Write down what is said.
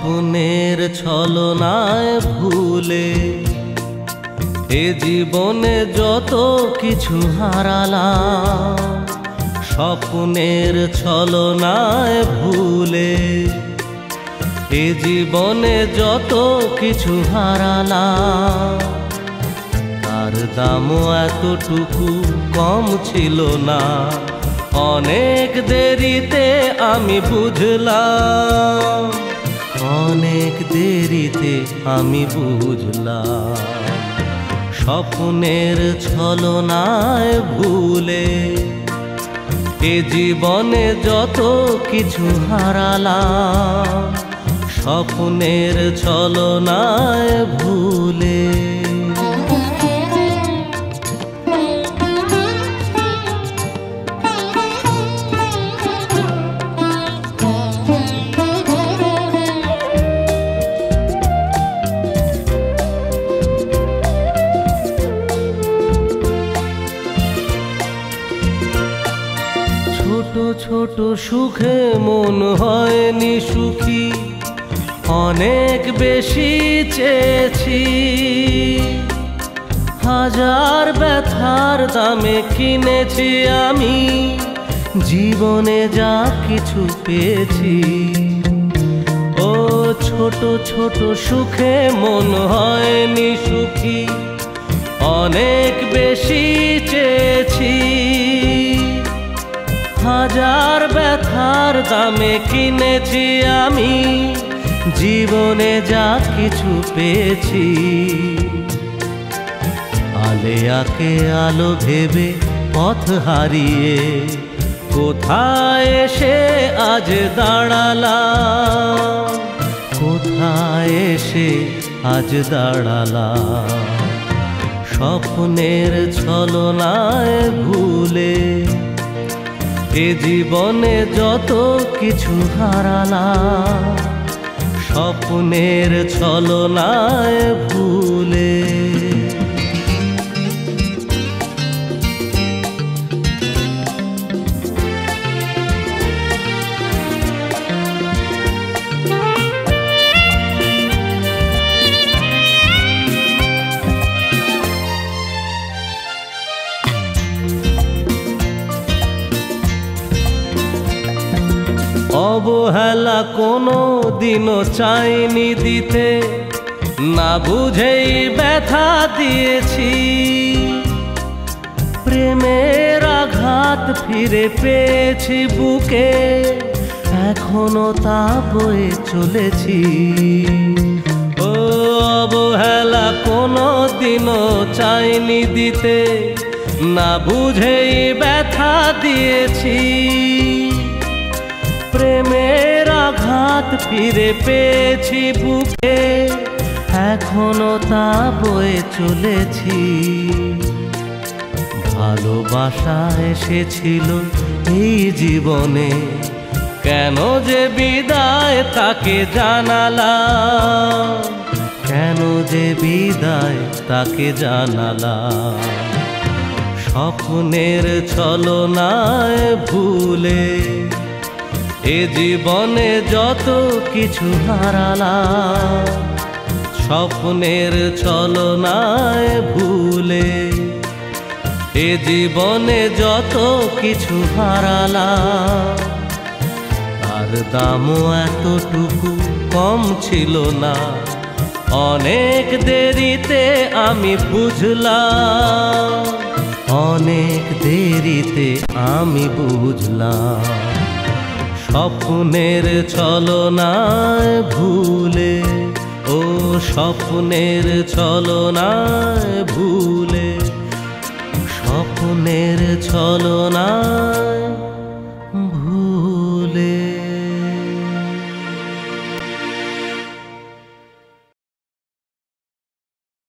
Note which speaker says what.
Speaker 1: স্বপ্নের ছলনায় ভুলে এ জীবনে যত কিছু হারালাম, স্বপ্নের ছলনায় ভুলে এ জীবনে যত কিছু হারালাম, তার দামও এতটুকু কম ছিল না। অনেক দেরিতে আমি বুঝলাম, অনেক দেরিতে আমি বুঝলাম, স্বপ্নের ছলনায় ভুলে এ জীবনে যত কিছু হারালাম, স্বপ্নের ছলনায় ভুলে। ছোট ছোট সুখে মন হয়নি সুখী, অনেক বেশি চেয়েছি। হাজার ব্যথার দামে কিনেছি আমি জীবনে যা কিছু পেয়েছি। ও ছোট ছোট সুখে মন হয়নি সুখী, অনেক বেশি চেয়েছি। হাজার ব্যথার দামে কিনেছি আমি জীবনে যা কিছু পেয়েছি। আলেয়াকে আলো ভেবে পথ হারিয়ে কোথায় এসে আজ দাঁড়ালাম, কোথায় এসে আজ দাঁড়ালাম, স্বপ্নের ছলনায় ভুলে এ জীবনে যত কিছু হারালাম, স্বপ্নের ছলনায় ভুলে। অবহেলা কোনো দিনও চাইনি দিতে, না বুঝেই ব্যথা দিয়েছি। প্রেমের আঘাত ফিরে পেয়েছি বুকে, এখনো তা বয়ে চলেছি। ও অবহেলা কোনো দিনও চাইনি দিতে, না বুঝেই ব্যথা দিয়েছি। প্রেমের আঘাত ফিরে পেয়েছি বুকে, এখনো তা বয়ে চলেছি। ভালোবাসা এসেছিল এই জীবনে, কেন যে বিদায় তাকে জানালাম, কেন যে বিদায় তাকে জানালাম, স্বপ্নের ছলনায় ভুলে এ জীবনে যত কিছু হারালাম, স্বপ্নের ছলনায় ভুলে এ জীবনে যত কিছু হারালাম, তার দামও এতটুকু কম ছিল না। অনেক দেরিতে আমি বুঝলাম, অনেক দেরিতে আমি বুঝলাম, স্বপ্নের ছলনায় ভুলে, ও স্বপ্নের ছলনায় ভুলে, স্বপ্নের ছলনায়